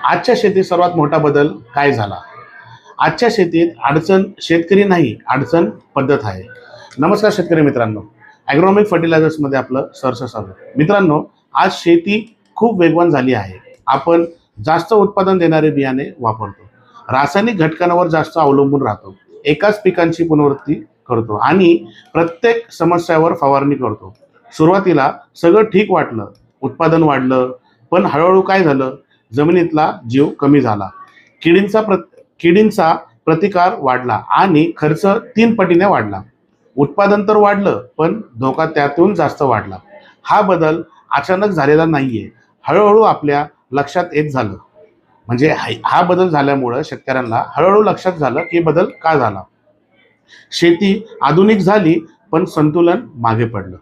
आजच्या शेतीत सर्वात मोठा बदल काय झाला? आजच्या शेतीत अडचण शेतकरी नाही, अडचण पद्धत आहे. नमस्कार शेतकरी मित्रांनो, ॲग्रोनॉमिक फर्टिलायझर्समध्ये आपलं सहर्ष स्वागत. मित्रांनो, आज शेती खूप वेगवान झाली आहे. आपण जास्त उत्पादन देणारे बियाणे वापरतो, रासायनिक घटकांवर जास्त अवलंबून राहतो, एकाच पिकांची पुनरावृत्ती करतो आणि प्रत्येक समस्यावर फवारणी करतो. सुरुवातीला सगळं ठीक वाटलं, उत्पादन वाढलं, पण हळूहळू काय झालं? जमिनीतला जीव कमी झाला, किडींचा प्रतिकार वाढला आणि खर्च 3 पटीने वाढला. उत्पादन तर वाढलं, पण धोका त्यातून जास्त वाढला. हा बदल अचानक झालेला नाहीये, हळूहळू आपल्या लक्षात येत झालं. म्हणजे हा बदल झाल्यामुळं शेतकऱ्यांना हळूहळू लक्षात झालं की बदल का झाला. शेती आधुनिक झाली, पण संतुलन मागे पडलं.